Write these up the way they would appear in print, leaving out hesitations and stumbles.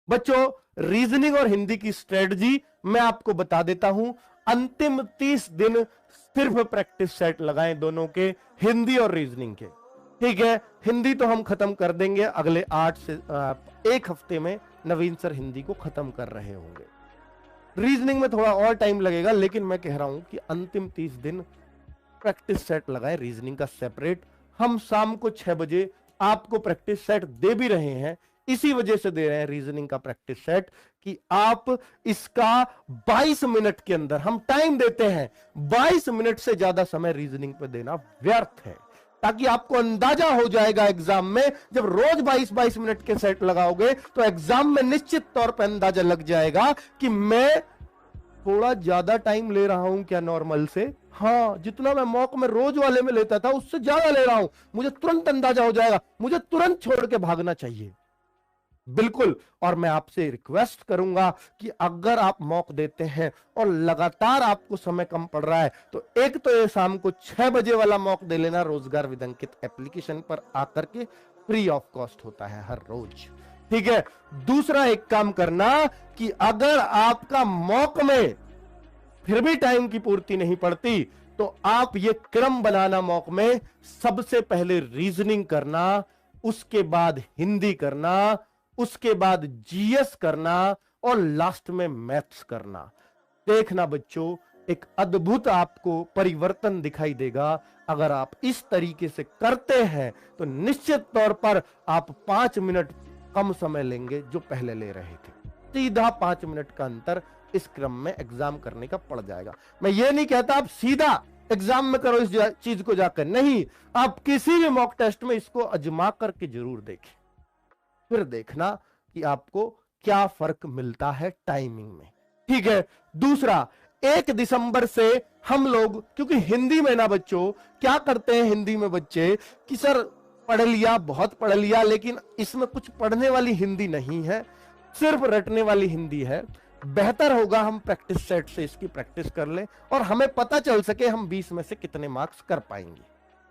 बच्चों, रीजनिंग और हिंदी की स्ट्रेटजी मैं आपको बता देता हूं। अंतिम 30 दिन सिर्फ प्रैक्टिस सेट लगाएं दोनों के, हिंदी और रीजनिंग के। ठीक है, हिंदी तो हम खत्म कर देंगे अगले 8 से 1 हफ्ते में। नवीन सर हिंदी को खत्म कर रहे होंगे। रीजनिंग में थोड़ा और टाइम लगेगा, लेकिन मैं कह रहा हूं कि अंतिम 30 दिन प्रैक्टिस सेट लगाएं रीजनिंग का सेपरेट। हम शाम को 6 बजे आपको प्रैक्टिस सेट दे भी रहे हैं, इसी वजह से दे रहे हैं रीजनिंग का प्रैक्टिस सेट कि आप इसका 22 मिनट के अंदर हम टाइम देते हैं। 22 मिनट से ज्यादा समय रीजनिंग पे देना व्यर्थ है, ताकि आपको अंदाजा हो जाएगा एग्जाम में। जब रोज 22-22 मिनट के सेट लगाओगे तो एग्जाम में निश्चित तौर पर अंदाजा लग जाएगा कि मैं थोड़ा ज्यादा टाइम ले रहा हूं क्या नॉर्मल से। हाँ, जितना मैं मॉक में रोज वाले में लेता था उससे ज्यादा ले रहा हूं। मुझे तुरंत अंदाजा हो जाएगा, मुझे तुरंत छोड़ के भागना चाहिए। बिल्कुल। और मैं आपसे रिक्वेस्ट करूंगा कि अगर आप मॉक देते हैं और लगातार आपको समय कम पड़ रहा है, तो एक तो ये शाम को 6 बजे वाला मॉक दे लेना रोजगार विदंकित एप्लीकेशन पर आकर के, फ्री ऑफ कॉस्ट होता है हर रोज। ठीक है। दूसरा एक काम करना कि अगर आपका मॉक में फिर भी टाइम की पूर्ति नहीं पड़ती, तो आप ये क्रम बनाना मॉक में, सबसे पहले रीजनिंग करना, उसके बाद हिंदी करना, उसके बाद जीएस करना और लास्ट में मैथ्स करना। देखना बच्चों, एक अद्भुत आपको परिवर्तन दिखाई देगा। अगर आप इस तरीके से करते हैं तो निश्चित तौर पर आप 5 मिनट कम समय लेंगे जो पहले ले रहे थे। सीधा 5 मिनट का अंतर इस क्रम में एग्जाम करने का पड़ जाएगा। मैं ये नहीं कहता आप सीधा एग्जाम में करो इस चीज को जाकर, नहीं, आप किसी भी मॉक टेस्ट में इसको आजमा करके जरूर देखें, फिर देखना कि आपको क्या फर्क मिलता है टाइमिंग में। ठीक है। दूसरा, 1 दिसंबर से हम लोग, क्योंकि हिंदी में ना बच्चों क्या करते हैं हिंदी में बच्चे कि सर पढ़ लिया, बहुत पढ़ लिया, लेकिन इसमें कुछ पढ़ने वाली हिंदी नहीं है, सिर्फ रटने वाली हिंदी है। बेहतर होगा हम प्रैक्टिस सेट से इसकी प्रैक्टिस कर लें और हमें पता चल सके हम 20 में से कितने मार्क्स कर पाएंगे।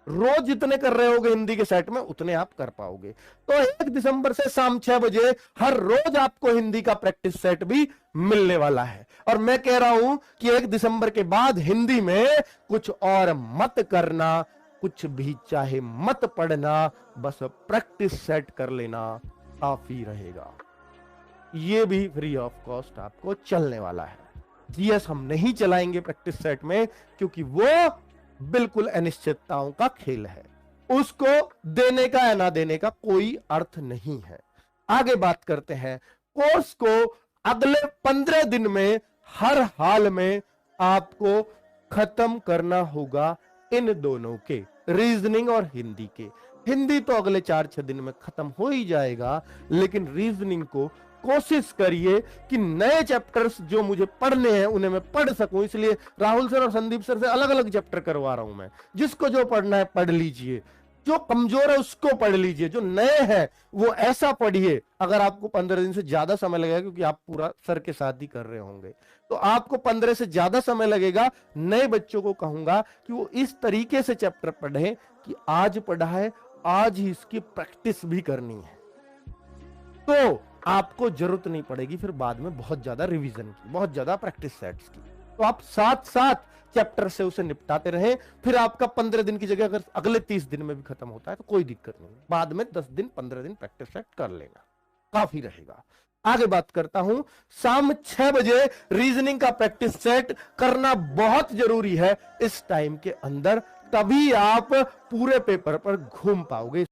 रोज जितने कर रहे होगे हिंदी के सेट में उतने आप कर पाओगे। तो 1 दिसंबर से शाम 6 बजे हर रोज आपको हिंदी का प्रैक्टिस सेट भी मिलने वाला है। और मैं कह रहा हूं कि 1 दिसंबर के बाद हिंदी में कुछ और मत करना, कुछ भी चाहे मत पढ़ना, बस प्रैक्टिस सेट कर लेना काफी रहेगा। ये भी फ्री ऑफ कॉस्ट आपको चलने वाला है। जीएस हम नहीं चलाएंगे प्रैक्टिस सेट में, क्योंकि वो बिल्कुल अनिश्चितताओं का खेल है, उसको देने का या ना देने का कोई अर्थ नहीं है। आगे बात करते हैं। कोर्स को अगले 15 दिन में हर हाल में आपको खत्म करना होगा, इन दोनों के, रीजनिंग और हिंदी के। हिंदी तो अगले 4-6 दिन में खत्म हो ही जाएगा, लेकिन रीजनिंग को कोशिश करिए कि नए चैप्टर्स जो मुझे पढ़ने हैं उन्हें मैं पढ़ सकूं। इसलिए राहुल सर और संदीप सर से अलग अलग चैप्टर करवा रहा हूं मैं। जिसको जो पढ़ना है पढ़ लीजिए, जो कमजोर है उसको पढ़ लीजिए, जो नए हैं वो ऐसा पढ़िए। अगर आपको 15 दिन से ज्यादा समय लगेगा, क्योंकि आप पूरा सर के साथ ही कर रहे होंगे, तो आपको 15 से ज्यादा समय लगेगा। नए बच्चों को कहूंगा कि वो इस तरीके से चैप्टर पढ़ें कि आज पढ़ा है, आज ही इसकी प्रैक्टिस भी करनी है, तो आपको जरूरत नहीं पड़ेगी फिर बाद में बहुत ज्यादा रिवीजन की, बहुत ज्यादा प्रैक्टिस सेट्स की। तो आप साथ साथ चैप्टर से उसे निपटाते रहें। फिर आपका 15 दिन की जगह अगर अगले 30 दिन में भी खत्म होता है तो कोई दिक्कत नहीं, बाद में 10 दिन 15 दिन प्रैक्टिस सेट कर लेना, काफी रहेगा। आगे बात करता हूं। शाम 6 बजे रीजनिंग का प्रैक्टिस सेट करना बहुत जरूरी है इस टाइम के अंदर, तभी आप पूरे पेपर पर घूम पाओगे।